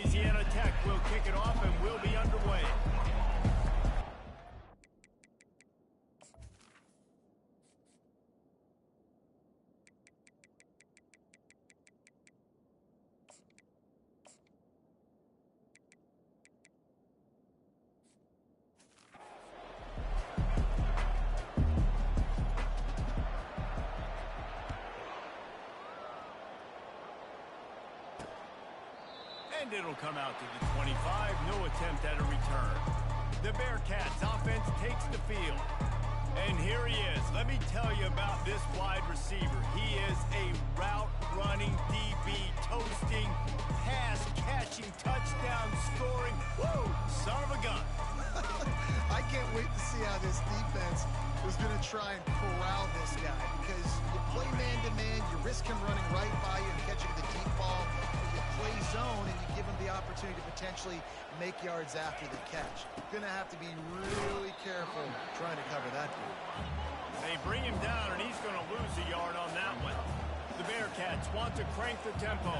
Louisiana Tech will kick it off and we'll be underway. And it'll come out to the 25, no attempt at a return. The Bearcats offense takes the field. And here he is. Let me tell you about this wide receiver. He is a route-running DB, toasting, pass-catching, touchdown-scoring, woo, son of a gun. I can't wait to see how this defense is going to try and corral this guy, because you play man-to-man, you risk him running right by you and catching the deep ball. You play zone and you give him the opportunity to potentially make yards after the catch. You're going to have to be really careful trying to cover that dude. They bring him down, and he's going to lose a yard on that one. The Bearcats want to crank the tempo.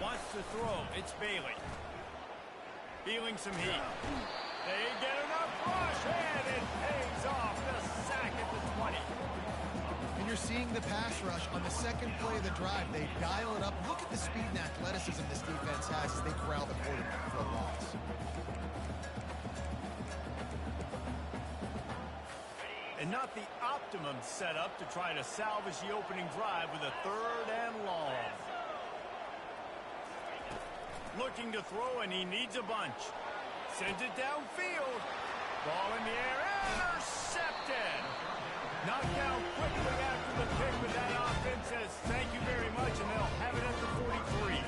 Wants to throw. It's Bailey. Feeling some heat. They get enough rush, and it pays off. The sack at the 20. And you're seeing the pass rush on the second play of the drive. They dial it up. Look at the speed and athleticism this defense has as they corral the quarterback for a loss. And not the optimum setup to try to salvage the opening drive with a 3rd and long. Looking to throw, and he needs a bunch. Sends it downfield. Ball in the air. Intercepted. Knocked down quickly after the pick, but that offense says thank you very much, and they'll have it at the 43.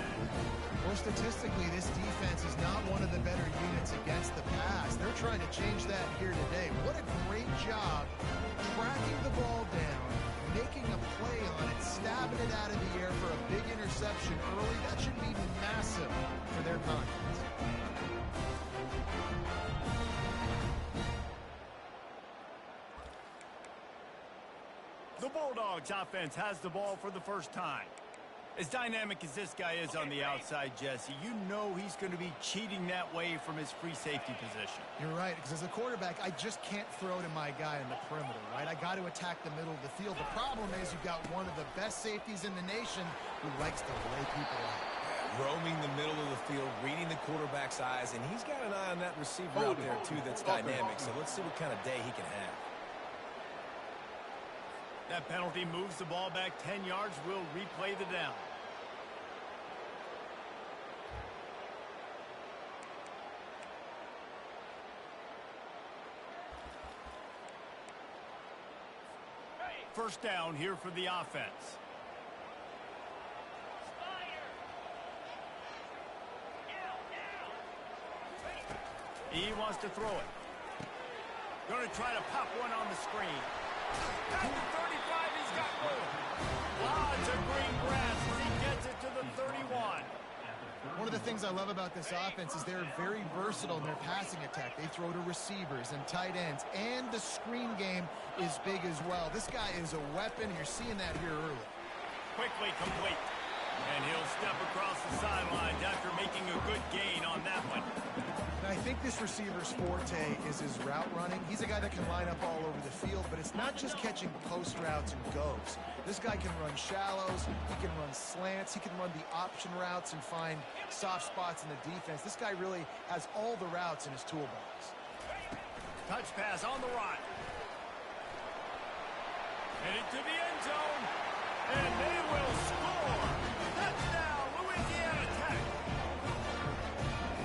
Well, statistically, this defense is not one of the better units against the pass. They're trying to change that here today. What a great job tracking the ball down, making a play on it, stabbing it out of the air for a big interception early. That should be massive for their confidence. The Bulldogs offense has the ball for the first time. As dynamic as this guy is on the outside, Jesse, you know he's going to be cheating that way from his free safety position. You're right, because as a quarterback, I just can't throw to my guy in the perimeter, right? I got to attack the middle of the field. The problem is you've got one of the best safeties in the nation who likes to lay people out. Roaming the middle of the field, reading the quarterback's eyes, and he's got an eye on that receiver out there, too, that's dynamic. So let's see what kind of day he can have. That penalty moves the ball back 10 yards. We'll replay the down. First down here for the offense. He wants to throw it. Going to try to pop one on the screen. At the 35, he's got room. Lots of green grass as he gets it to the 31. One of the things I love about this offense is they're very versatile in their passing attack. They throw to receivers and tight ends, and the screen game is big as well. This guy is a weapon, and you're seeing that here early. Quickly complete. And he'll step across the sidelines after making a good gain on that one. I think this receiver's forte is his route running. He's a guy that can line up all over the field, but it's not just catching post routes and goes. This guy can run shallows, he can run slants, he can run the option routes and find soft spots in the defense. This guy really has all the routes in his toolbox. Touch pass on the run. Headed to the end zone, and they will score. Touchdown, Louisiana Tech.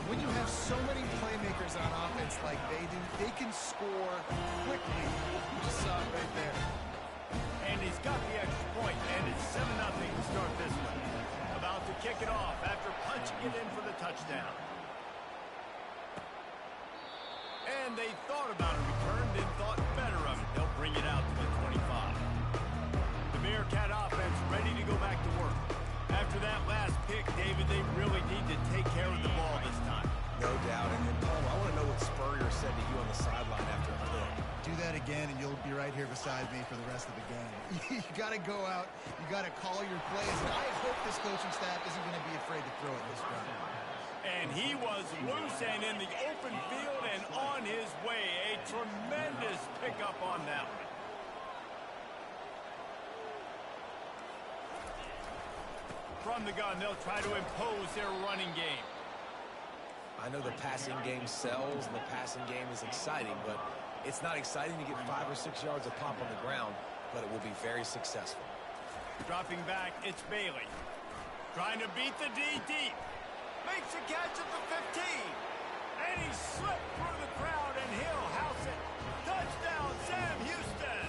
When you have so many playmakers on offense like they do, they can score quickly. You just saw it right there. And he's got the extra point, and it's 7-0 to start this one. About to kick it off after punching it in for the touchdown. And they thought about a return, then thought better of it. They'll bring it out to the 25. The Bearcat offense ready to go back to work. After that last pick, David, they really need to take care of the ball this time. No doubt. And Paul, I want to know what Spurrier said to you on the sideline after the play. Do that again, and you'll be right here beside me for the rest of the game. You got to go out. You got to call your plays. And I hope this coaching staff isn't going to be afraid to throw it this round. And he was loose and in the open field and on his way. A tremendous pickup on that one. From the gun, they'll try to impose their running game. I know the passing game sells and the passing game is exciting, but it's not exciting to get 5 or 6 yards of pop on the ground, but it will be very successful. Dropping back, it's Bailey. Trying to beat the D deep. Makes a catch at the 15. And he slipped through the crowd, and he'll house it. Touchdown, Sam Houston.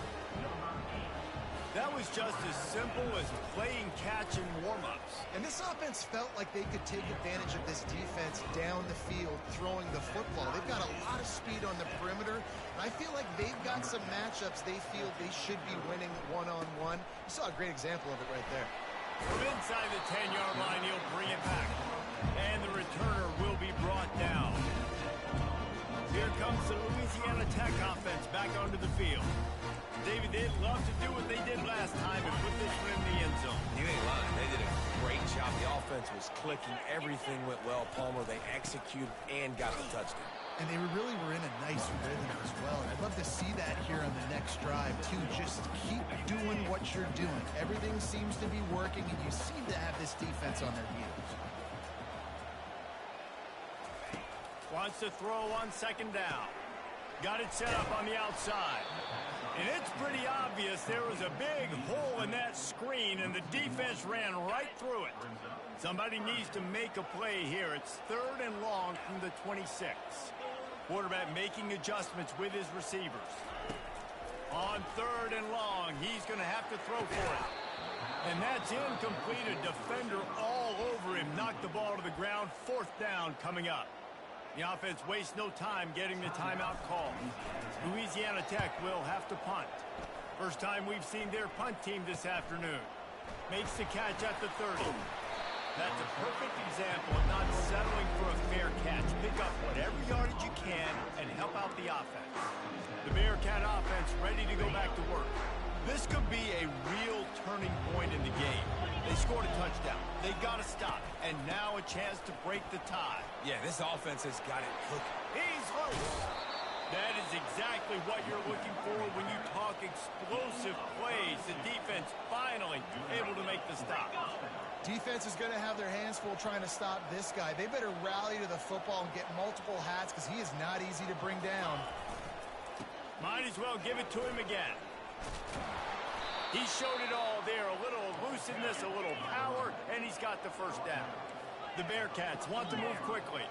That was just as simple as playing catch and warm-ups. And this offense felt like they could take advantage of this defense down the field throwing the football. They've got a lot of speed on the perimeter. And I feel like they've got some matchups they feel they should be winning one-on-one. You saw a great example of it right there. From inside the 10-yard line, he'll bring it back. And the returner will be brought down. Here comes the Louisiana Tech offense back onto the field. David, they'd love to do what they did last time and put this one in the end zone. You ain't lying. They did a great job. The offense was clicking. Everything went well. Palmer, they executed and got the touchdown. And they really were in a nice rhythm as well. And I'd love to see that here on the next drive, too. Just keep doing what you're doing. Everything seems to be working, and you seem to have this defense on their heels. Wants to throw on second down. Got it set up on the outside. And it's pretty obvious there was a big hole in that screen, and the defense ran right through it. Somebody needs to make a play here. It's 3rd and long from the 26. Quarterback making adjustments with his receivers. On 3rd and long, he's going to have to throw for it. And that's incomplete. A defender all over him. Knocked the ball to the ground. 4th down coming up. The offense wastes no time getting the timeout call. Louisiana Tech will have to punt. First time we've seen their punt team this afternoon. Makes the catch at the 30. That's a perfect example of not settling for a fair catch. Pick up whatever yardage you can and help out the offense. The Bearcat offense ready to go back to work. This could be a real turning point in the game. They scored a touchdown. They got to stop. And now a chance to break the tie. Yeah, this offense has got it cooking. He's loose. That is exactly what you're looking for when you talk explosive plays. The defense finally able to make the stop. Defense is going to have their hands full trying to stop this guy. They better rally to the football and get multiple hats because he is not easy to bring down. Might as well give it to him again. He showed it all there. A little elusiveness, a little power, and he's got the first down. The Bearcats want to move quickly.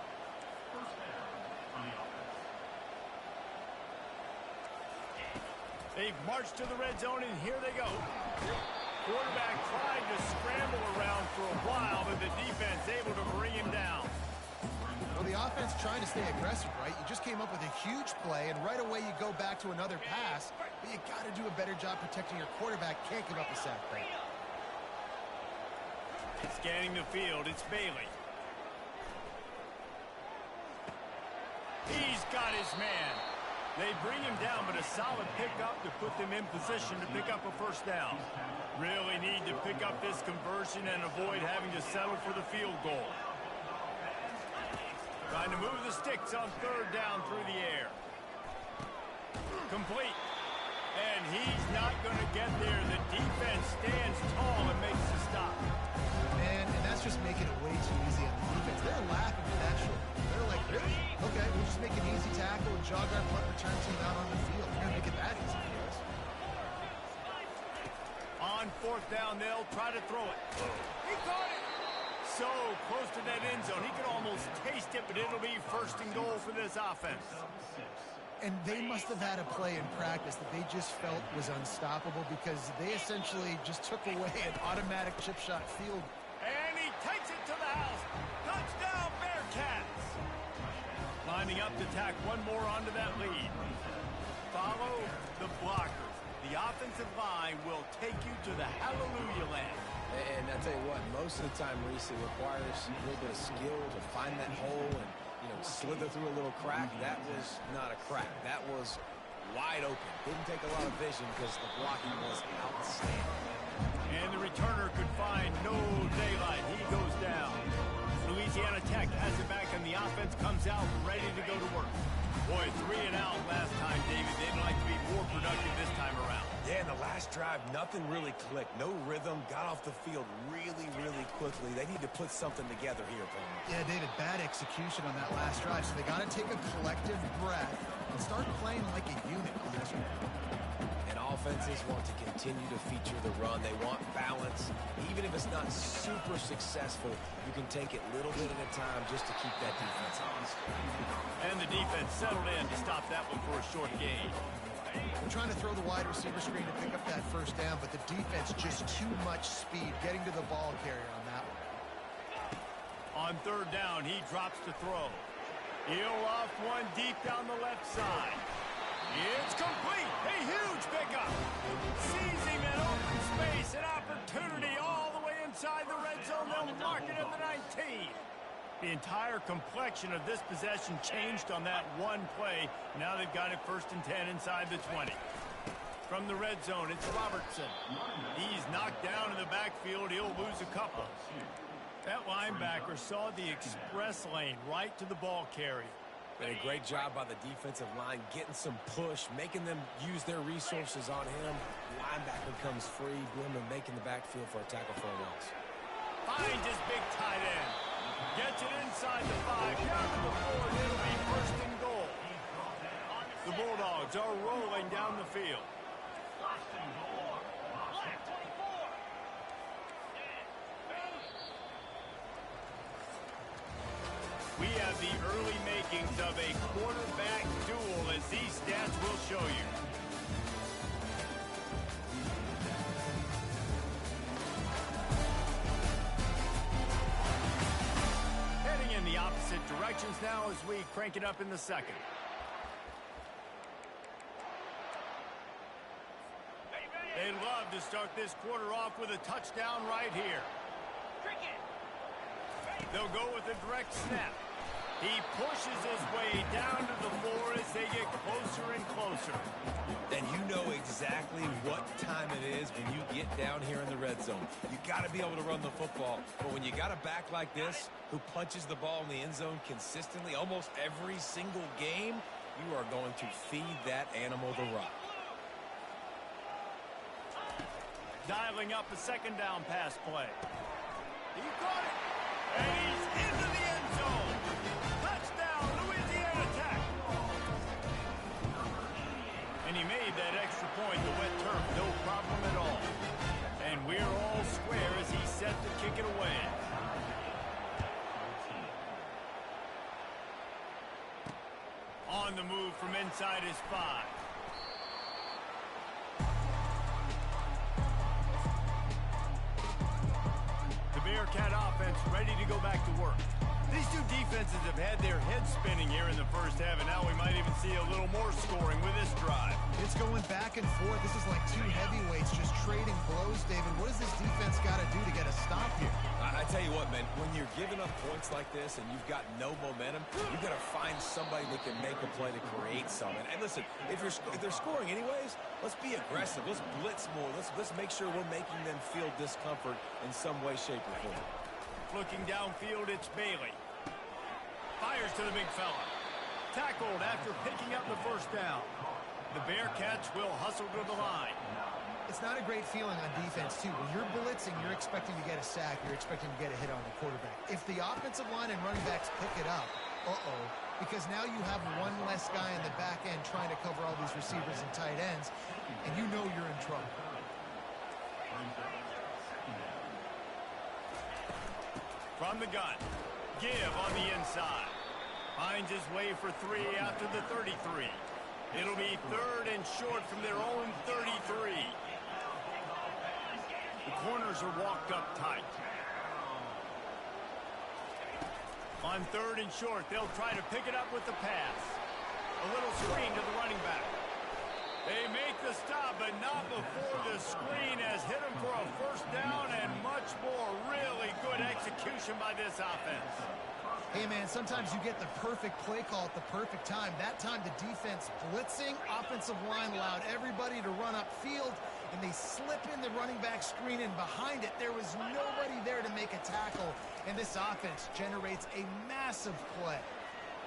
They've marched to the red zone, and here they go. Quarterback tried to scramble around for a while, but the defense able to bring him down. Well, the offense trying to stay aggressive, right? You just came up with a huge play, and right away you go back to another pass, but you got to do a better job protecting your quarterback. Can't give up a sack there. Scanning the field, it's Bailey. He's got his man. They bring him down, but a solid pickup to put them in position to pick up a first down. Really need to pick up this conversion and avoid having to settle for the field goal. Trying to move the sticks on 3rd down through the air. Complete. And he's not going to get there. The defense stands tall and makes the stop. And that's just making it way too easy on the defense. They're laughing at that short. They're like, really? Okay, we'll just make an easy tackle and jog our punt return team out on the field. We're going to make it that easy for us. On 4th down, they'll try to throw it. He caught it. So close to that end zone. He could almost taste it, but it'll be 1st and goal for this offense. And they must have had a play in practice that they just felt was unstoppable because they essentially just took away an automatic chip shot field. And he takes it to the house. Touchdown, Bearcats. Lining up to tack one more onto that lead. Follow the blockers. The offensive line will take you to the hallelujah land. And I tell you what, most of the time, Reese, it requires a little bit of skill to find that hole and, slither through a little crack. That was not a crack. That was wide open. Didn't take a lot of vision because the blocking was outstanding. And the returner could find no daylight. He goes down. Louisiana Tech has it back, and the offense comes out ready to go to work. Boy, 3 and out last time, David. They'd like to be more productive this time around. Yeah, in the last drive, nothing really clicked. No rhythm. Got off the field really, really quickly. They need to put something together here, Palmer. Yeah, David, bad execution on that last drive. So they got to take a collective breath and start playing like a unit on this one. And offenses want to continue to feature the run. They want balance. Even if it's not super successful, you can take it little bit at a time just to keep that defense honest. And the defense settled in to stop that one for a short gain. They're trying to throw the wide receiver screen to pick up that first down, but the defense just too much speed getting to the ball carrier on that one. On third down, he drops to throw. He'll off one deep down the left side. It's complete. A huge pickup. Seizing that open space, an opportunity all the way inside the red zone. They'll mark it at the 19. The entire complexion of this possession changed on that one play. Now they've got it 1st and 10 inside the 20. From the red zone, it's Robertson. He's knocked down in the backfield. He'll lose a couple. That linebacker saw the express lane right to the ball carrier. Did a great job by the defensive line, getting some push, making them use their resources on him. Linebacker comes free, Glimmer making the backfield for a tackle for a loss. Finds his big tight end. Gets it inside the 5, down to the 4, and it'll be 1st and goal. The Bulldogs are rolling down the field. We have the early makings of a quarterback duel, as these stats will show you. Heading in the opposite directions now as we crank it up in the second. They'd love to start this quarter off with a touchdown right here. They'll go with a direct snap. He pushes his way down to the 4 as they get closer and closer. And you know exactly what time it is when you get down here in the red zone. You got to be able to run the football. But when you got a back like this who punches the ball in the end zone consistently almost every single game, you are going to feed that animal the rock. Dialing up a 2nd down pass play. He caught it. And he's into the end zone. Touchdown, Louisiana Tech. And he made that extra point, the wet turf, no problem at all. And we're all square as he's set to kick it away. On the move from inside his 5. The Bearcat offense ready to go back to work. These two defenses have had their heads spinning here in the first half, and now we might even see a little more scoring with this drive. It's going back and forth. This is like two heavyweights just trading blows, David. What does this defense got to do to get a stop here? I tell you what, man, when you're giving up points like this and you've got no momentum, you've got to find somebody that can make a play to create something. And listen, if they're scoring anyways, let's be aggressive. Let's blitz more. Let's make sure we're making them feel discomfort in some way, shape, or form. Looking downfield, it's Bailey. Fires to the big fella. Tackled after picking up the 1st down. The Bearcats will hustle to the line. It's not a great feeling on defense, too. When you're blitzing, you're expecting to get a sack. You're expecting to get a hit on the quarterback. If the offensive line and running backs pick it up, because now you have one less guy in the back end trying to cover all these receivers and tight ends, and you know you're in trouble. From the gun, Give on the inside. Finds his way for 3 after the 33. It'll be 3rd and short from their own 33. The corners are walked up tight. On 3rd and short, they'll try to pick it up with the pass. A little screen to the running back. They make the stop, but not before the screen has hit him for a 1st down and much more. Really good execution by this offense. Hey, man, sometimes you get the perfect play call at the perfect time. That time, the defense blitzing, offensive line allowed everybody to run upfield, and they slip in the running back screen, and behind it, there was nobody there to make a tackle, and this offense generates a massive play.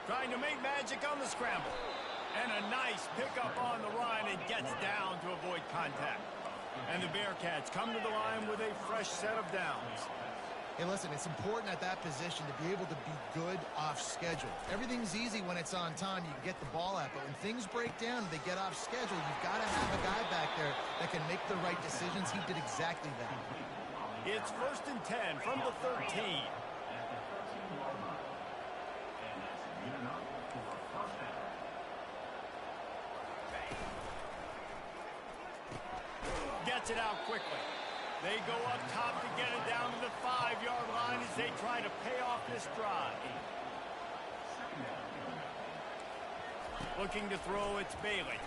Trying to make magic on the scramble. And a nice pickup on the run and gets down to avoid contact. And the Bearcats come to the line with a fresh set of downs. Hey, listen, it's important at that position to be able to be good off schedule. Everything's easy when it's on time. You can get the ball out, but when things break down and they get off schedule, you've got to have a guy back there that can make the right decisions. He did exactly that. It's 1st and 10 from the 13. Gets it out quickly. They go up top to get it down to the 5-yard line as they try to pay off this drive. Looking to throw, it's Bailey.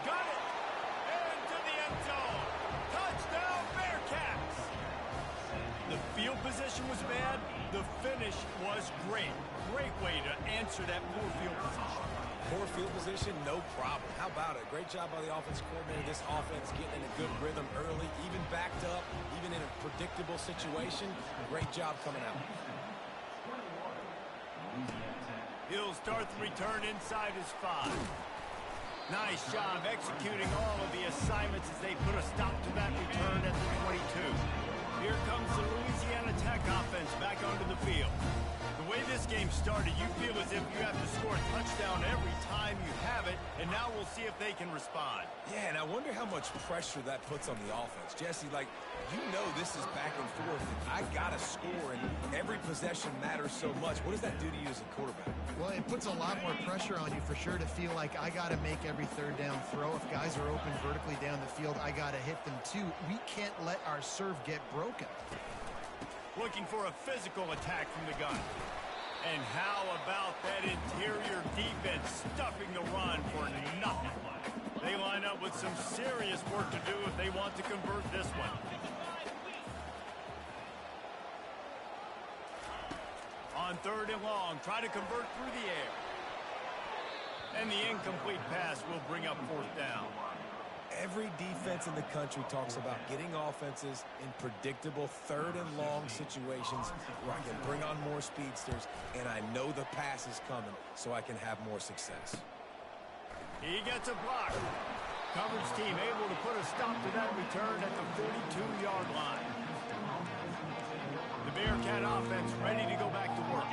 Got it! Into the end zone. Touchdown, Bearcats! The field position was bad. The finish was great. Great way to answer that poor field position. Poor field position, no problem. How about it? Great job by the offensive coordinator. This offense getting in a good rhythm early, even backed up, even in a predictable situation. Great job coming out. He'll start the return inside his 5. Nice job executing all of the assignments as they put a stop to that return at the 22. Here comes the Louisiana Tech offense back onto the field. The way this game started, you feel as if you have to score a touchdown every time you have it, and now we'll see if they can respond. Yeah, and I wonder how much pressure that puts on the offense. Jesse, like, you know this is back and forth, and I got to score, and every possession matters so much. What does that do to you as a quarterback? Well, it puts a lot more pressure on you for sure to feel like I got to make every third down throw. If guys are open vertically down the field, I got to hit them too. We can't let our serve get broken. Looking for a physical attack from the gun. And how about that interior defense stuffing the run for nothing? They line up with some serious work to do if they want to convert this one. On 3rd and long, try to convert through the air. And the incomplete pass will bring up 4th down. Every defense in the country talks about getting offenses in predictable 3rd and long situations where I can bring on more speedsters, and I know the pass is coming, so I can have more success. He gets a block. Coverage team able to put a stop to that return at the 42-yard line. The Bearcat offense ready to go back to work.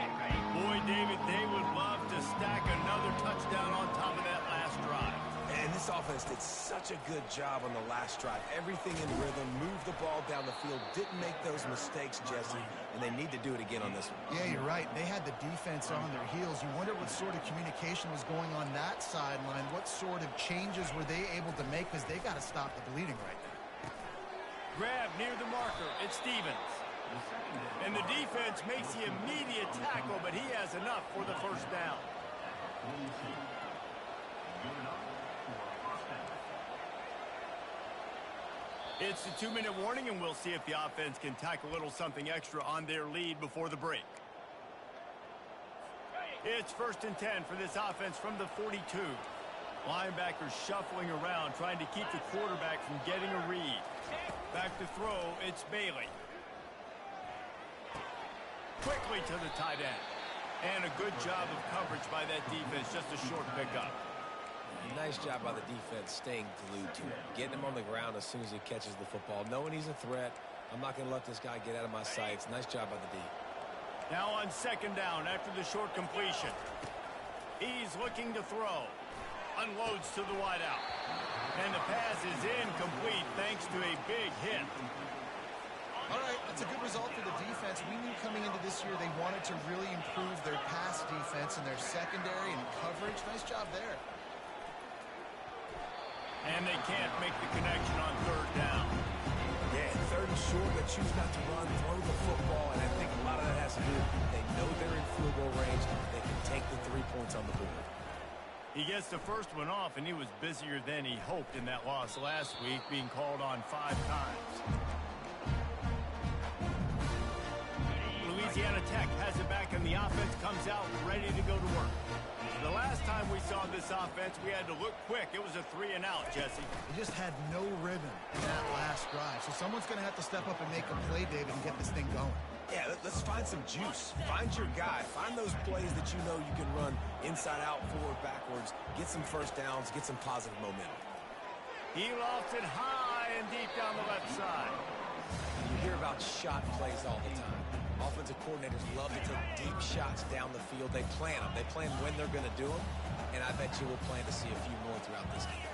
Boy, David, they would love to stack another touchdown on top of that last drive. And this offense did such a good job on the last drive. Everything in rhythm, moved the ball down the field, didn't make those mistakes, Jesse, and they need to do it again on this one. Yeah, you're right. They had the defense on their heels. You wonder what sort of communication was going on that sideline. What sort of changes were they able to make, because they got to stop the bleeding right now. Grab near the marker. It's Stevens. And the defense makes the immediate tackle, but he has enough for the 1st down. It's the 2-minute warning, and we'll see if the offense can tack a little something extra on their lead before the break. It's 1st and 10 for this offense from the 42. Linebackers shuffling around, trying to keep the quarterback from getting a read. Back to throw, it's Bailey. Quickly to the tight end. And a good job of coverage by that defense, just a short pickup. Nice job by the defense staying glued to him, getting him on the ground as soon as he catches the football, knowing he's a threat. I'm not going to let this guy get out of my sights. Nice job by the D. Now on 2nd down after the short completion. He's looking to throw. Unloads to the wideout. And the pass is incomplete thanks to a big hit. All right, that's a good result for the defense. We knew coming into this year they wanted to really improve their pass defense and their secondary and coverage. Nice job there. And they can't make the connection on 3rd down. Yeah, 3rd and short, they choose not to run, throw the football, and I think a lot of that has to do with they know they're in field goal range. They can take the 3 points on the board. He gets the first one off, and he was busier than he hoped in that loss last week, being called on 5 times. Louisiana Tech has it back the offense comes out ready to go to work. The last time we saw this offense, we had to look quick. It was a 3-and-out, Jesse. They just had no rhythm in that last drive. So someone's going to have to step up and make a play, David, and get this thing going. Yeah, let's find some juice. Find your guy. Find those plays that you know you can run inside out, forward, backwards. Get some first downs. Get some positive momentum. He lofts it high and deep down the left side. You hear about shot plays all the time. Offensive coordinators love to take deep shots down the field. They plan them. They plan when they're going to do them. And I bet you we'll plan to see a few more throughout this game.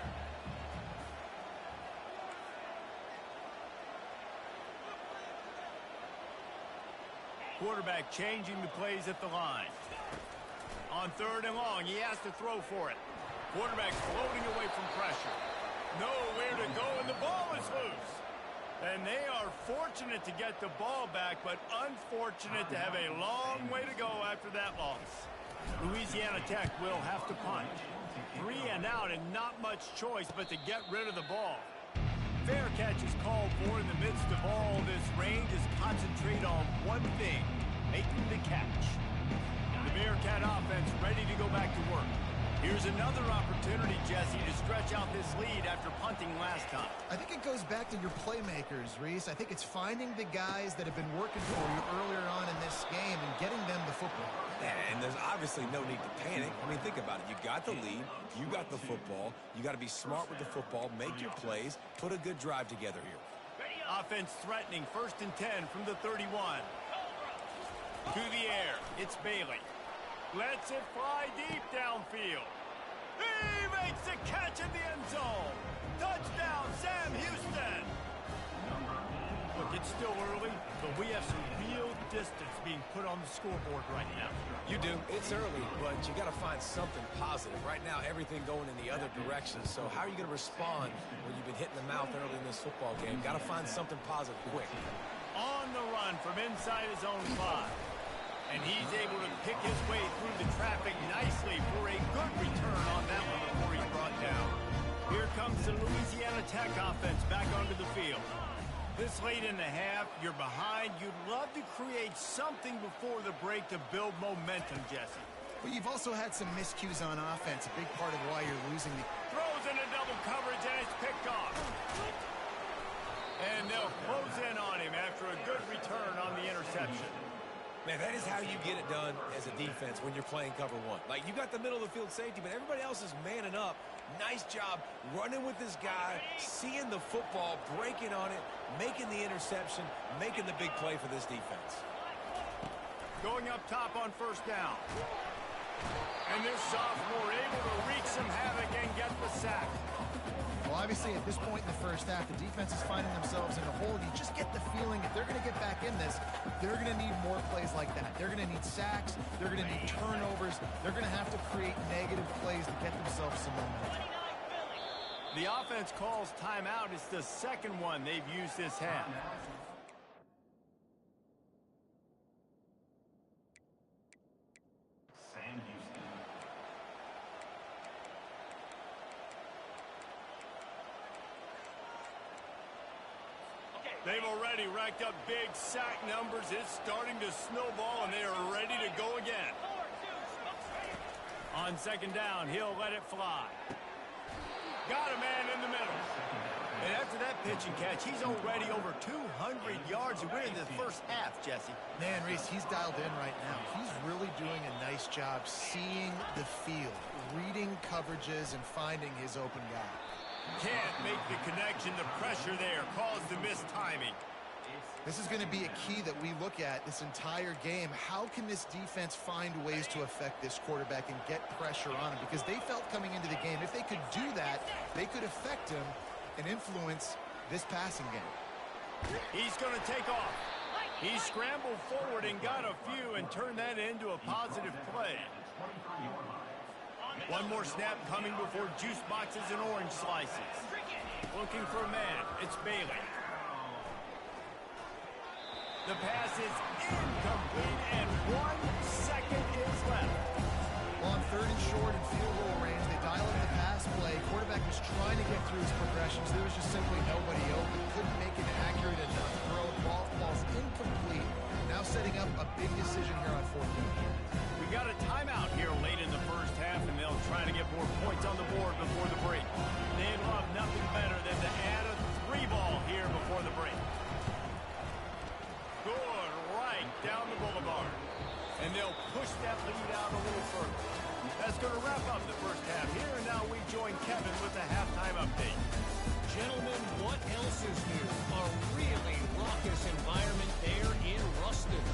Quarterback changing the plays at the line. On 3rd and long, he has to throw for it. Quarterback's floating away from pressure. Nowhere to go, and the ball is loose. And they are fortunate to get the ball back, but unfortunate to have a long way to go after that loss. Louisiana Tech will have to punt. 3-and-out and not much choice but to get rid of the ball. Fair catch is called for. In the midst of all this rain, just concentrate on one thing, making the catch. The Bearcat offense ready to go back to work. Here's another opportunity, Jesse, to stretch out this lead after punting last time. I think it goes back to your playmakers, Reese. I think it's finding the guys that have been working for you earlier on in this game and getting them the football. And there's obviously no need to panic. I mean, think about it. You got the lead. You got the football. You got to be smart with the football. Make your plays. Put a good drive together here. Offense threatening. 1st and 10 from the 31. To the air. It's Bailey. Lets it fly deep downfield. He makes the catch in the end zone. Touchdown, Sam Houston. Look, it's still early, but we have some real distance being put on the scoreboard right now. You do. It's early, but you got to find something positive. Right now, everything going in the other direction. So how are you going to respond when you've been hitting the mouth early in this football game? Got to find something positive quick. On the run from inside his own 5. And he's able to pick his way through the traffic nicely for a good return on that one before he's brought down. Here comes the Louisiana Tech offense back onto the field. This late in the half, you're behind. You'd love to create something before the break to build momentum, Jesse. But you've also had some miscues on offense, a big part of why you're losing the... Throws into double coverage, and it's picked off. And they'll close in on him after a good return on the interception. Man, that is how you get it done as a defense when you're playing cover 1. Like, you got the middle of the field safety, but everybody else is manning up. Nice job running with this guy, seeing the football, breaking on it, making the interception, making the big play for this defense. Going up top on 1st down. And this sophomore able to wreak some havoc and get the sack. Well, obviously, at this point in the first half, the defense is finding themselves in a hole. You just get the feeling if they're going to get back in this, they're going to need more plays like that. They're going to need sacks. They're going to need turnovers. They're going to have to create negative plays to get themselves some momentum. The offense calls timeout. It's the second one they've used this half. They've already racked up big sack numbers. It's starting to snowball, and they are ready to go again. On 2nd down, he'll let it fly. Got a man in the middle. And after that pitch and catch, he's already over 200 yards. And we're in the first half, Jesse. Man, Reese, he's dialed in right now. He's really doing a nice job seeing the field, reading coverages, and finding his open guy. Can't make the connection. The pressure there caused the missed timing. This is going to be a key that we look at this entire game. How can this defense find ways to affect this quarterback and get pressure on him? Because they felt coming into the game, if they could do that, they could affect him and influence this passing game. He's going to take off. He scrambled forward and got a few and turned that into a positive play. One more snap coming before juice boxes and orange slices. Looking for a man. It's Bailey. The pass is incomplete, and 1 second is left. On 3rd and short and field goal range, they dial in the pass play. Quarterback was trying to get through his progressions. There was just simply nobody open. Couldn't make an accurate enough throw. Ball falls incomplete. Now setting up a big decision here on 4th down. We got a timeout here late in the first half, and they'll try to get more points on the board before the break. They'd love nothing better than to add a 3-ball here before the break. Good right down the boulevard. And they'll push that lead out a little further. That's going to wrap up the first half here, and now we join Kevin with the halftime update. Gentlemen, what else is new? A really raucous environment there in Ruston.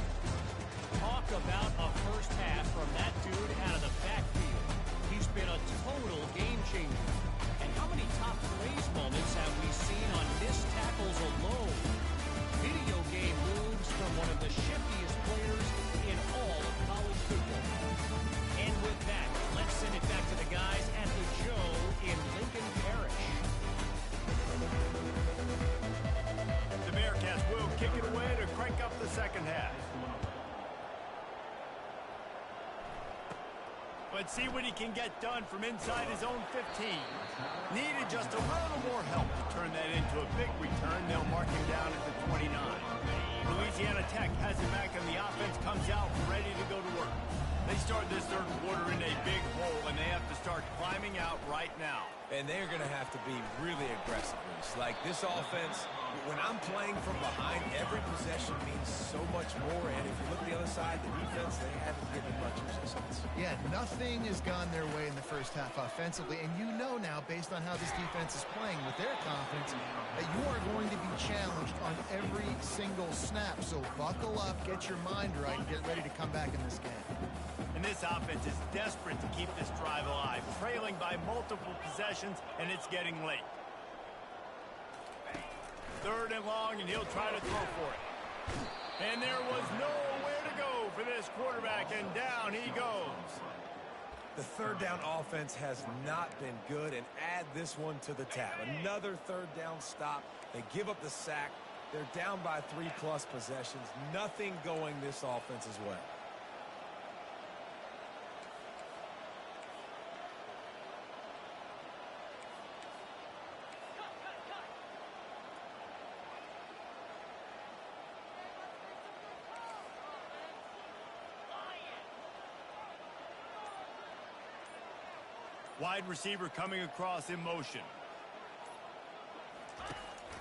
Talk about a first half from that dude out of the backfield. He's been a total game changer. And how many top plays moments have we seen on missed tackles alone? Video game moves from one of the shiftiest players in all of college football. And with that, let's send it back to the guys at the Joe in Lincoln Parish. The Bearcats will kick it away to crank up the second half. Let's see what he can get done from inside his own 15. Needed just a little more help to turn that into a big return. They'll mark him down at the 29. Louisiana Tech has it back, and the offense comes out ready to go to work. They start this third quarter in a big hole, and they have to start climbing out right now. And they're going to have to be really aggressive. Like this offense, when I'm playing from behind, every possession means so much more. And if you look at the other side, the defense, they haven't given much resistance. Yeah, nothing has gone their way in the first half offensively. And you know now, based on how this defense is playing with their confidence, that you are going to be challenged on every single snap. So buckle up, get your mind right, and get ready to come back in this game. And this offense is desperate to keep this drive alive, trailing by multiple possessions, and it's getting late. 3rd and long, and he'll try to throw for it. And there was nowhere to go for this quarterback, and down he goes. The 3rd down offense has not been good, and add this one to the tab. Another 3rd down stop. They give up the sack. They're down by 3+ possessions. Nothing going this offense's way. Wide receiver coming across in motion.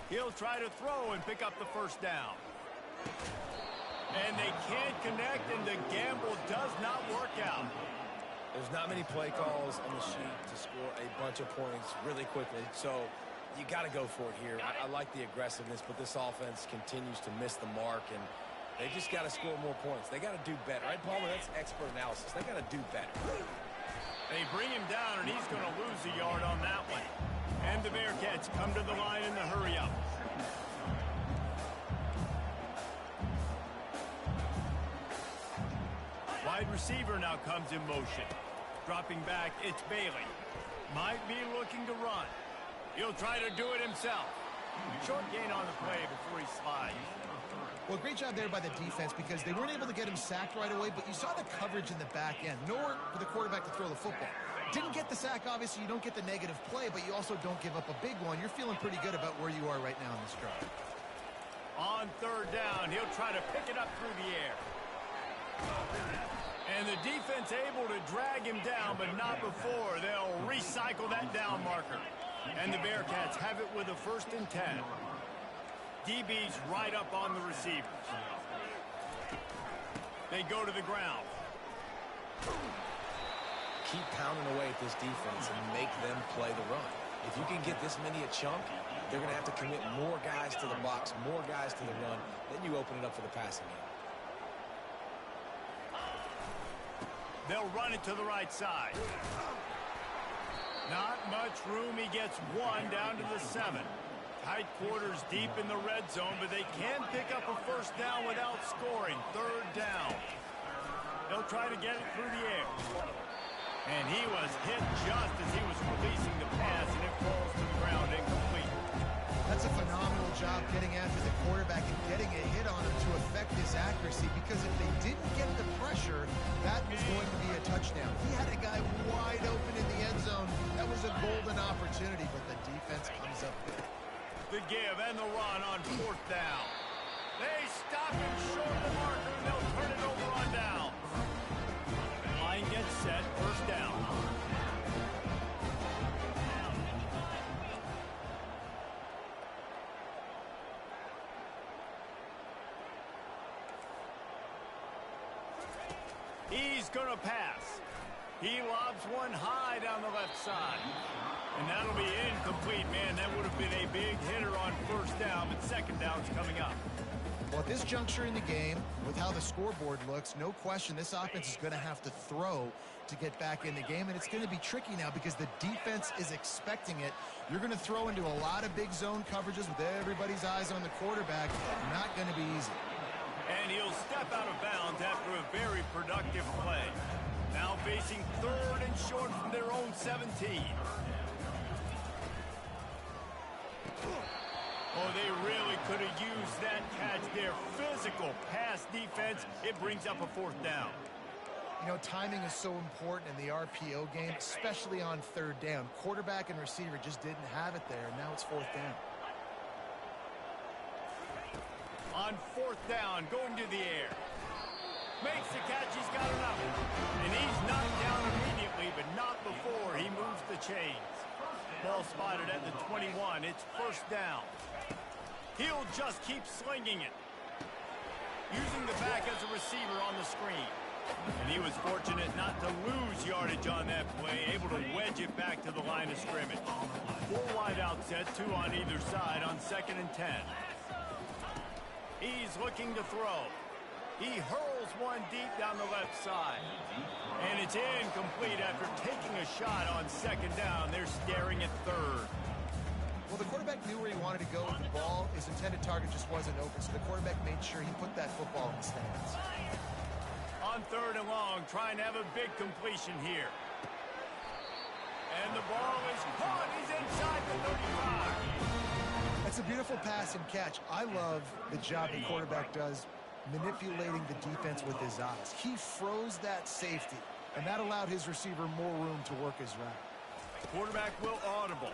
He'll try to throw and pick up the first down. And they can't connect, and the gamble does not work out. There's not many play calls on the sheet to score a bunch of points really quickly, so you got to go for it here. I like the aggressiveness, but this offense continues to miss the mark, and they just got to score more points. They got to do better. Right, Palmer? That's expert analysis. They got to do better. They bring him down, and he's going to lose a yard on that one. And the Bearcats come to the line in the hurry-up. Wide receiver now comes in motion. Dropping back, it's Bailey. Might be looking to run. He'll try to do it himself. Short gain on the play before he slides. Well, great job there by the defense because they weren't able to get him sacked right away, but you saw the coverage in the back end. Nowhere for the quarterback to throw the football. Didn't get the sack, obviously. You don't get the negative play, but you also don't give up a big one. You're feeling pretty good about where you are right now in this drive. On 3rd down, he'll try to pick it up through the air. And the defense able to drag him down, but not before. They'll recycle that down marker. And the Bearcats have it with a 1st and 10. DB's right up on the receivers. They go to the ground. Keep pounding away at this defense and make them play the run. If you can get this many a chunk, they're going to have to commit more guys to the box, more guys to the run. Then you open it up for the passing game. They'll run it to the right side. Not much room. He gets one down to the 7. Tight quarters deep in the red zone, but they can pick up a 1st down without scoring. 3rd down. They'll try to get it through the air. And he was hit just as he was releasing the pass, and it falls to the ground incomplete. That's a phenomenal job getting after the quarterback and getting a hit on him to affect his accuracy, because if they didn't get the pressure, that was going to be a touchdown. He had a guy wide open in the end zone. That was a golden opportunity, but the defense comes up big. The give and the run on 4th down. They stop him short of the marker, and they'll turn it over on down. Line gets set, first down. He's going to pass. He lobs one high down the left side. And that'll be incomplete, man. That would have been a big hitter on first down, but second down's coming up. Well, at this juncture in the game, with how the scoreboard looks, no question this offense is going to have to throw to get back in the game, and it's going to be tricky now because the defense is expecting it. You're going to throw into a lot of big zone coverages with everybody's eyes on the quarterback. Not going to be easy. And he'll step out of bounds after a very productive play. Now facing third and short from their own 17. Oh, they really could have used that catch there. Physical pass defense. It brings up a fourth down. You know, timing is so important in the RPO game, especially on third down. Quarterback and receiver just didn't have it there, and now it's fourth down. On fourth down, going to the air. Makes the catch, he's got enough. And he's knocked down immediately, but not before he moves the chains. Ball spotted at the 21, it's first down. He'll just keep slinging it. Using the back as a receiver on the screen. And he was fortunate not to lose yardage on that play, able to wedge it back to the line of scrimmage. 4 wide out set, 2 on either side on 2nd and 10. He's looking to throw. He hurls one deep down the left side. And it's incomplete after taking a shot on 2nd down. They're staring at third. Well, the quarterback knew where he wanted to go with the ball. His intended target just wasn't open, so the quarterback made sure he put that football in the stands. On third and long, trying to have a big completion here. And the ball is caught. He's inside the 35. That's a beautiful pass and catch. I love the job the quarterback does manipulating the defense with his eyes. He froze that safety, and that allowed his receiver more room to work his route. Quarterback will audible.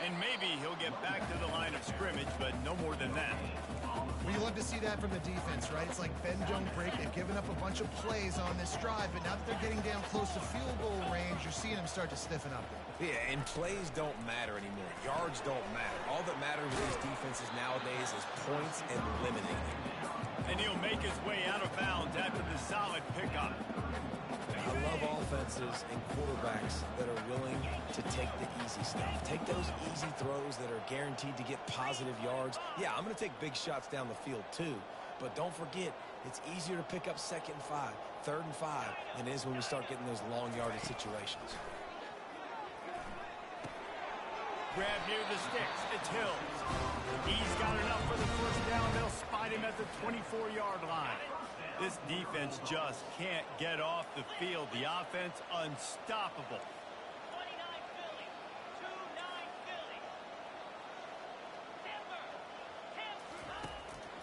And maybe he'll get back to the line of scrimmage, but no more than that. Well, you love to see that from the defense, right? It's like bend, don't break. They've given up a bunch of plays on this drive, but now that they're getting down close to field goal range, you're seeing them start to stiffen up there. Yeah, and plays don't matter anymore. Yards don't matter. All that matters with these defenses nowadays is points and limiting them. And he'll make his way out of bounds after the solid pickup. I love offenses and quarterbacks that are willing to take the easy stuff. Take those easy throws that are guaranteed to get positive yards. Yeah, I'm going to take big shots down the field too. But don't forget, it's easier to pick up 2nd and 5, 3rd and 5 than it is when we start getting those long yardage situations. Grab near the sticks. It's Hills. He's got enough for the first down. They'll spot him at the 24-yard line. This defense just can't get off the field. The offense unstoppable.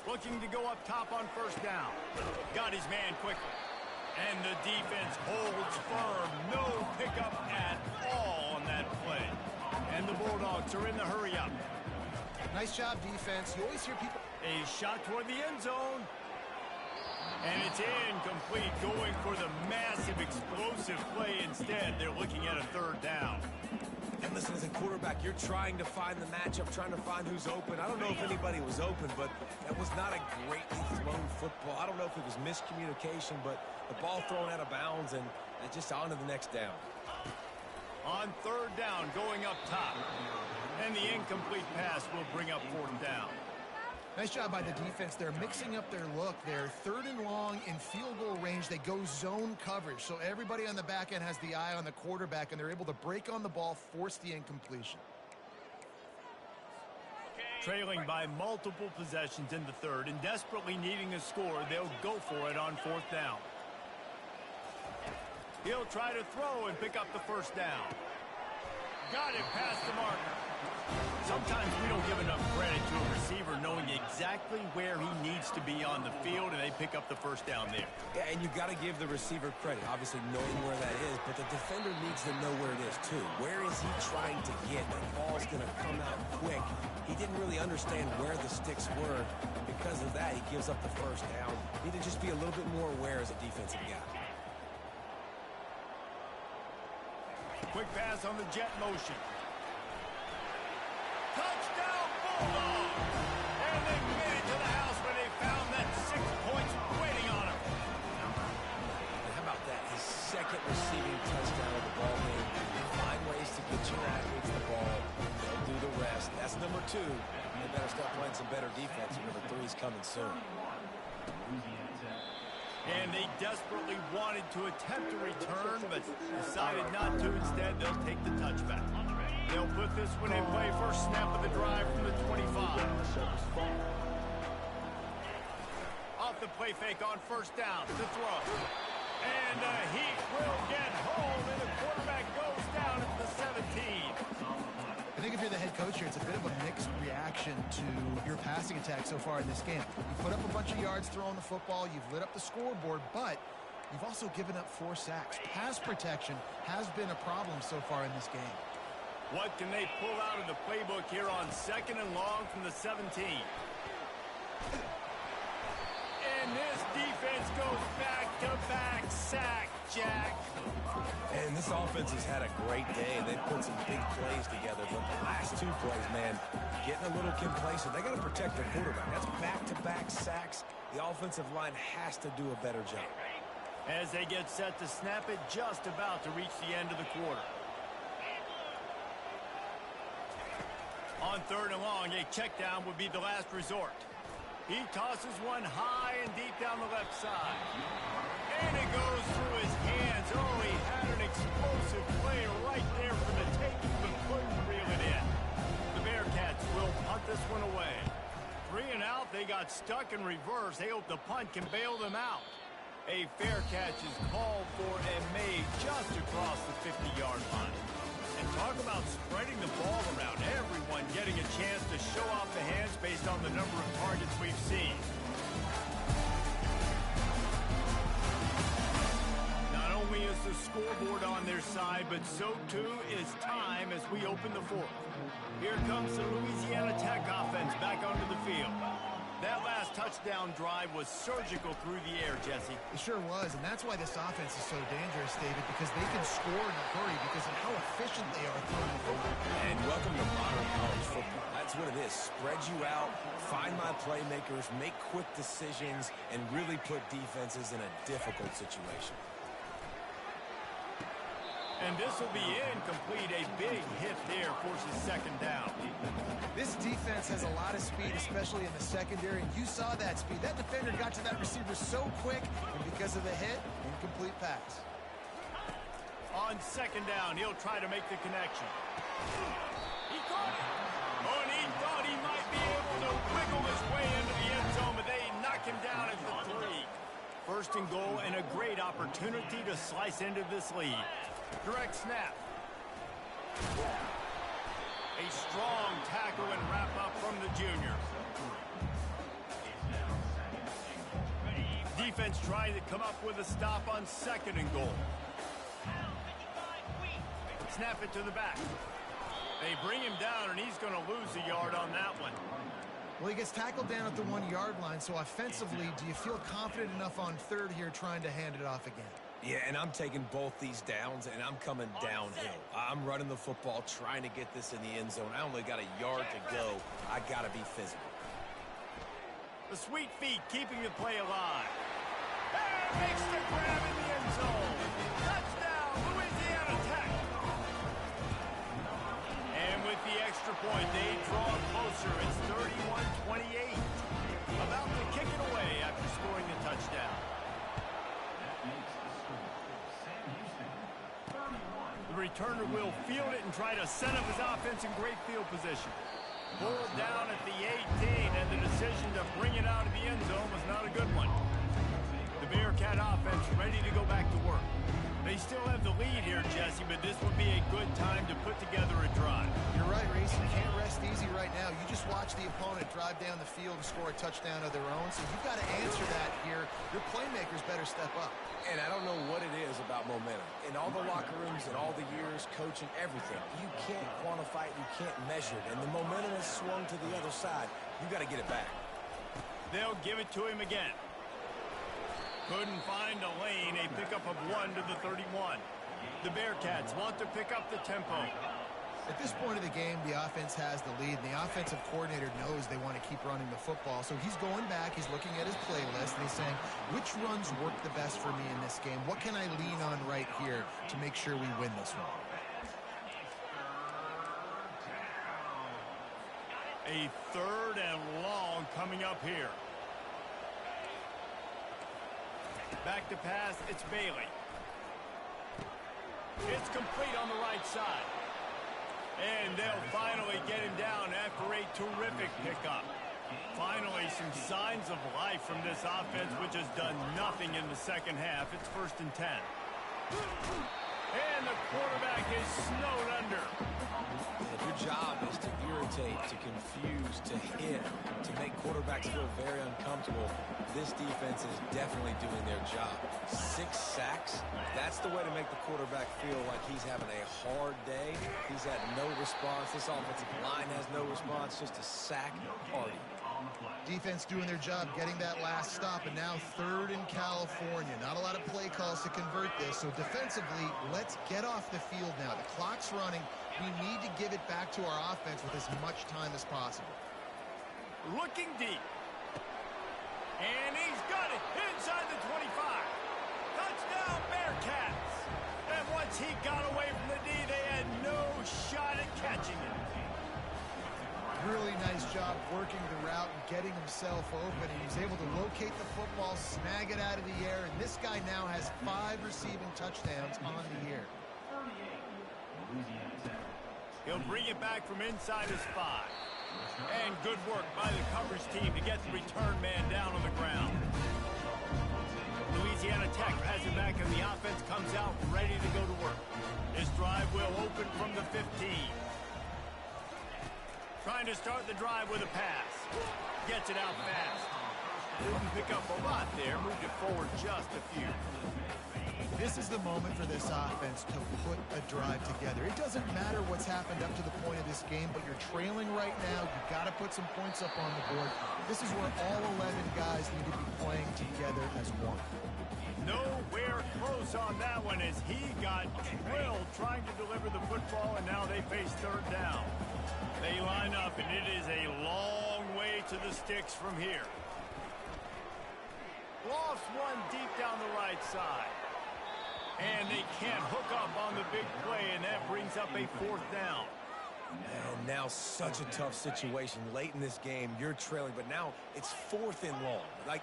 Looking to go up top on first down. Got his man quickly. And the defense holds firm. No pickup at all on that play. And the Bulldogs are in the hurry-up. Nice job, defense. You always hear people... A shot toward the end zone. And it's incomplete, going for the massive explosive play instead. They're looking at a 3rd down. And listen, as a quarterback, you're trying to find the matchup, trying to find who's open. I don't know if anybody was open, but that was not a greatly thrown football. I don't know if it was miscommunication, but the ball thrown out of bounds and just on to the next down. On 3rd down, going up top. And the incomplete pass will bring up 4th down. Nice job by the defense. They're mixing up their look. They're 3rd and long in field goal range. They go zone coverage. So everybody on the back end has the eye on the quarterback, and they're able to break on the ball, force the incompletion. Trailing by multiple possessions in the 3rd and desperately needing a score, they'll go for it on 4th down. He'll try to throw and pick up the first down. Got it past the marker. Sometimes we don't give enough credit to a receiver knowing exactly where he needs to be on the field, and they pick up the first down there. Yeah, and you've got to give the receiver credit, obviously knowing where that is, but the defender needs to know where it is too. Where is he trying to get? The ball's going to come out quick. He didn't really understand where the sticks were. Because of that, he gives up the first down. Need to just be a little bit more aware as a defensive guy. Quick pass on the jet motion. Touchdown, Bulldog! And they made it to the house when they found that 6 points waiting on him. And how about that? His second receiving touchdown of the ball game. Find ways to get your athletes the ball. They'll do the rest. That's number 2. They better start playing some better defense. Number 3 is coming soon. And they desperately wanted to attempt a return, but decided not to. Instead, they'll take the touchback. They'll put this one in play. First snap of the drive from the 25. Off the play fake on first down to throw. And he will get home, and the quarterback goes down at the 17. I think if you're the head coach here, it's a bit of a mixed reaction to your passing attack so far in this game. You've put up a bunch of yards throwing the football, you've lit up the scoreboard, but you've also given up 4 sacks. Pass protection has been a problem so far in this game. What can they pull out of the playbook here on 2nd and long from the 17? And this defense goes back-to-back sack, Jack. And this offense has had a great day, and they've put some big plays together. But the last 2 plays, man, getting a little complacent. They got to protect their quarterback. That's back-to-back sacks. The offensive line has to do a better job. As they get set to snap it, just about to reach the end of the quarter. On 3rd and long, a check down would be the last resort. He tosses one high and deep down the left side. And it goes through his hands. Oh, he had an explosive play right there for the taking, but couldn't reel it in. The Bearcats will punt this one away. 3 and out, they got stuck in reverse. They hope the punt can bail them out. A fair catch is called for and made just across the 50-yard line. And talk about spreading the ball around. Everyone getting a chance to show off the hands based on the number of targets we've seen. Not only is the scoreboard on their side, but so too is time as we open the 4th. Here comes the Louisiana Tech offense back onto the field. That last touchdown drive was surgical through the air, Jesse. It sure was, and that's why this offense is so dangerous, David, because they can score in a hurry because of how efficient they are throwing the football. And welcome to modern college football. That's what it is. Spread you out, find my playmakers, make quick decisions, and really put defenses in a difficult situation. And this will be incomplete. A big hit there forces 2nd down. This defense has a lot of speed, especially in the secondary, and you saw that speed. That defender got to that receiver so quick, and because of the hit, incomplete pass. On 2nd down, he'll try to make the connection. He caught it. Oh, and he thought he might be able to wiggle his way into the end zone, but they knock him down at the 3. 1st and goal, and a great opportunity to slice into this lead. Direct snap. A strong tackle and wrap up from the junior. Defense trying to come up with a stop on 2nd and goal. Snap it to the back. They bring him down, and he's going to lose a yard on that one. Well, he gets tackled down at the 1-yard line, so offensively, do you feel confident enough on 3rd here trying to hand it off again? Yeah, and I'm taking both these downs, and I'm coming downhill. I'm running the football, trying to get this in the end zone. I only got a yard to go. I got to be physical. The sweet feet keeping the play alive. And makes the grab in the end zone. Touchdown, Louisiana Tech. And with the extra point, they draw closer. It's 31-28. About to kick it away after scoring the touchdown. The returner will field it and try to set up his offense in great field position. Pulled down at the 18, and the decision to bring it out of the end zone was not a good one. The Bearcat offense ready to go back to work. They still have the lead here, Jesse, but this would be a good time to put together a drive. You're right, Reese. Reese, you can't rest easy right now. You just watch the opponent drive down the field and score a touchdown of their own, so you've got to answer that here. Your playmakers better step up. And I don't know what it is about momentum. In all the locker rooms and all the years, coaching, everything, you can't quantify it, you can't measure it. And the momentum has swung to the other side. You got to get it back. They'll give it to him again. Couldn't find a lane. A pickup of 1 to the 31. The Bearcats want to pick up the tempo. At this point of the game, the offense has the lead, and the offensive coordinator knows they want to keep running the football. So he's going back, he's looking at his playlist, and he's saying, which runs work the best for me in this game? What can I lean on right here to make sure we win this one? A 3rd and long coming up here. Back to pass, it's Bailey. It's complete on the right side. And they'll finally get him down after a terrific pickup. Finally, some signs of life from this offense, which has done nothing in the second half. It's 1st and 10. And the quarterback is snowed under. If your job is to irritate, to confuse, to hit, to make quarterbacks feel very uncomfortable, this defense is definitely doing their job. 6 sacks, that's the way to make the quarterback feel like he's having a hard day. He's had no response. This offensive line has no response, just a sack party. Defense doing their job, getting that last stop, and now 3rd in California. Not a lot of play calls to convert this, so defensively, let's get off the field now. The clock's running. We need to give it back to our offense with as much time as possible. Looking deep. And he's got it inside the 25. Touchdown, Bearcats. And once he got away from the D, they had no shot at catching it. Really nice job working the route and getting himself open. And he's able to locate the football, snag it out of the air, and this guy now has 5 receiving touchdowns on the year. He'll bring it back from inside his 5. And good work by the coverage team to get the return man down on the ground. Louisiana Tech has it back, and the offense comes out ready to go to work. This drive will open from the 15. Trying to start the drive with a pass. Gets it out fast. Didn't pick up a lot there. Moved it forward just a few. This is the moment for this offense to put a drive together. It doesn't matter what's happened up to the point of this game, but you're trailing right now. You've got to put some points up on the board. This is where all 11 guys need to be playing together as one. Nowhere close on that one as he got drilled trying to deliver the football, and now they face 3rd down. They line up, and it is a long way to the sticks from here. Lost one deep down the right side. And they can't hook up on the big play, and that brings up a 4th down. And now such a tough situation. Late in this game, you're trailing, but now it's 4th and long. Like,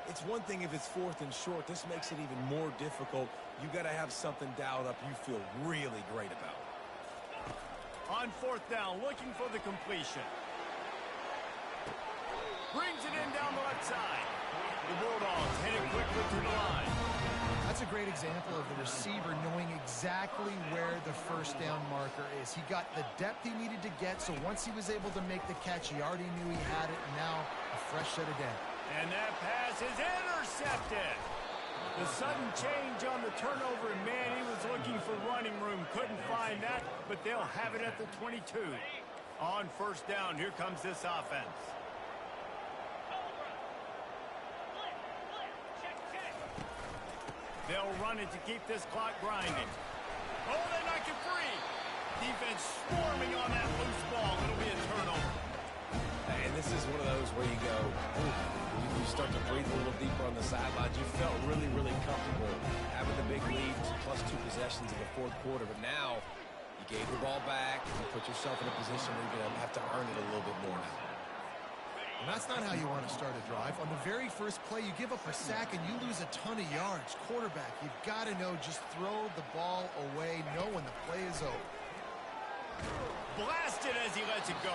it's one thing if it's 4th and short. This makes it even more difficult. You got to have something dialed up you feel really great about. On 4th down, looking for the completion. Brings it in down the left side. The Bulldogs heading quickly to the line. That's a great example of the receiver knowing exactly where the 1st down marker is. He got the depth he needed to get, so once he was able to make the catch, he already knew he had it, and now a fresh set of data. And that pass is intercepted. The sudden change on the turnover, and man, he was looking for running room. Couldn't find that, but they'll have it at the 22. On 1st down, here comes this offense. They'll run it to keep this clock grinding. Oh, they knock it free. Defense swarming on that loose ball. It'll be a turnover. And this is one of those where you go, ooh, you start to breathe a little deeper on the sidelines. You felt really, really comfortable having the big lead, plus 2 possessions in the 4th quarter. But now you gave the ball back. You put yourself in a position where you're going to have to earn it a little bit more now. And that's not how you want to start a drive. On the very first play, you give up a sack and you lose a ton of yards. Quarterback, you've got to know, just throw the ball away, know when the play is over. Blasted as he lets it go.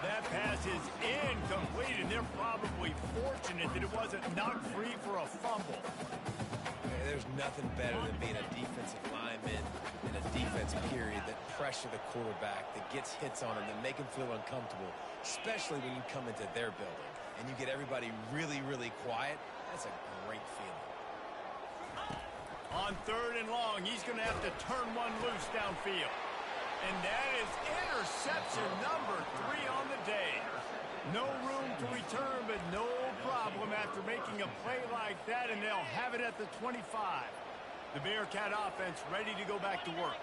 That pass is incomplete, and they're probably fortunate that it wasn't knocked free for a fumble. There's nothing better than being a defensive lineman in a defense period that pressure the quarterback, that gets hits on him, that make him feel uncomfortable, especially when you come into their building and you get everybody really, really quiet. That's a great feeling. On 3rd and long, he's going to have to turn one loose downfield. And that is interception number 3 on the day. No room to return, but no problem after making a play like that, and they'll have it at the 25. The Bearcat offense ready to go back to work.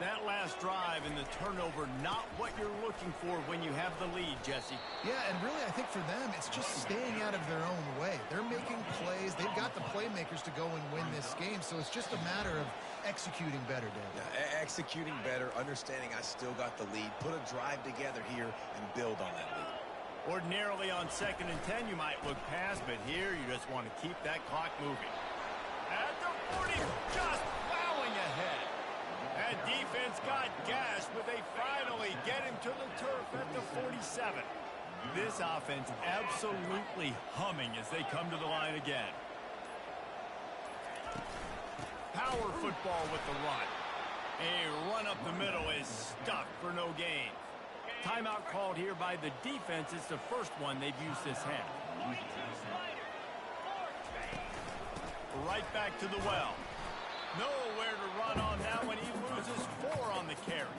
That last drive and the turnover, not what you're looking for when you have the lead, Jesse. Yeah, and really, I think for them, it's just staying out of their own way. They're making plays. They've got the playmakers to go and win this game, so it's just a matter of executing better, David. Yeah, executing better, understanding I still got the lead, put a drive together here, and build on that lead. Ordinarily on 2nd and 10, you might look past, but here you just want to keep that clock moving. At the 40, just plowing ahead. That defense got gashed, but they finally get him to the turf at the 47. This offense absolutely humming as they come to the line again. Power football with the run. A run up the middle is stuck for no gain. Timeout called here by the defense. It's the first one they've used this half. Right back to the well. Nowhere to run on that one. He loses 4 on the carry.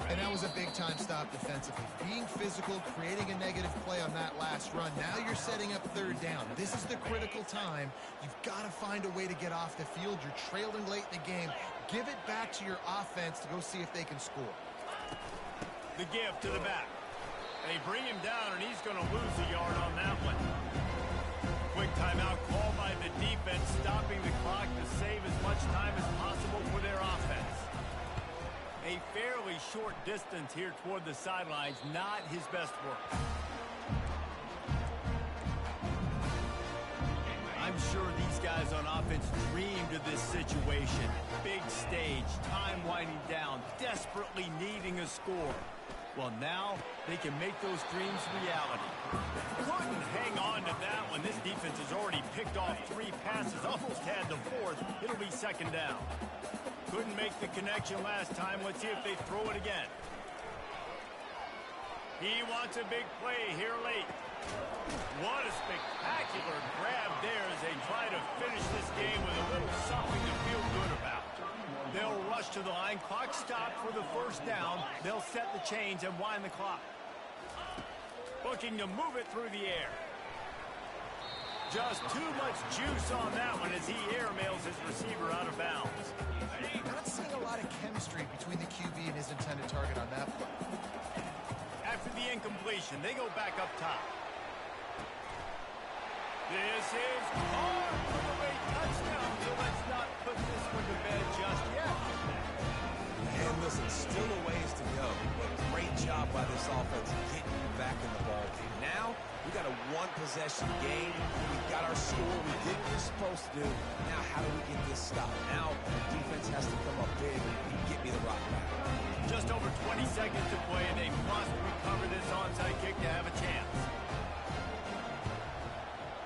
And that was a big-time stop defensively. Being physical, creating a negative play on that last run. Now you're setting up 3rd down. This is the critical time. You've got to find a way to get off the field. You're trailing late in the game. Give it back to your offense to go see if they can score. The give to the back. They bring him down, and he's going to lose a yard on that one. Quick timeout called by the defense, stopping the clock to save as much time as possible for their offense. A fairly short distance here toward the sidelines, not his best work. I'm sure these guys on offense dreamed of this situation. Big stage, time winding down, desperately needing a score. Well, now they can make those dreams reality. Couldn't hang on to that one. This defense has already picked off 3 passes, almost had the 4th. It'll be 2nd down. Couldn't make the connection last time. Let's see if they throw it again. He wants a big play here late. What a spectacular grab there as they try to finish this game with a little something to feel good about. They'll rush to the line. Clock stopped for the 1st down. They'll set the chains and wind the clock. Looking to move it through the air. Just too much juice on that one as he airmails his receiver out of bounds. Not seeing a lot of chemistry between the QB and his intended target on that play. After the incompletion, they go back up top. This is hard for the late touchdown, so let's not put this one to bed just yet. And listen, still a ways to go, but great job by this offense getting you back in the ball game. Now, we got a 1-possession game. We got our score. We did what we're supposed to do. Now, how do we get this stopped? Now, the defense has to come up big and get me the rock back. Just over 20 seconds to play, and they must recover this onside kick to have a chance.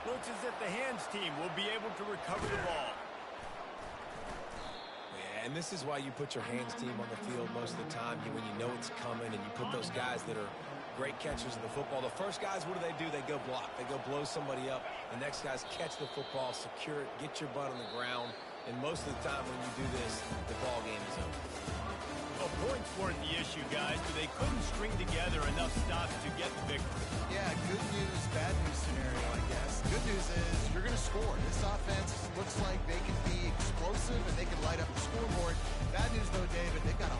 Looks as if the hands team will be able to recover the ball. Yeah, and this is why you put your hands team on the field most of the time when you know it's coming, and you put those guys that are great catchers of the football. The first guys, what do? They go block. They go blow somebody up. The next guys catch the football, secure it, get your butt on the ground. And most of the time when you do this, the ball game is over. Well, points weren't the issue, guys, but they couldn't string together enough stops to get the victory. Yeah, good news, bad news scenario, I guess. Good news is you're going to score. This offense looks like they can be explosive and they can light up the scoreboard. Bad news, though, David, they've got a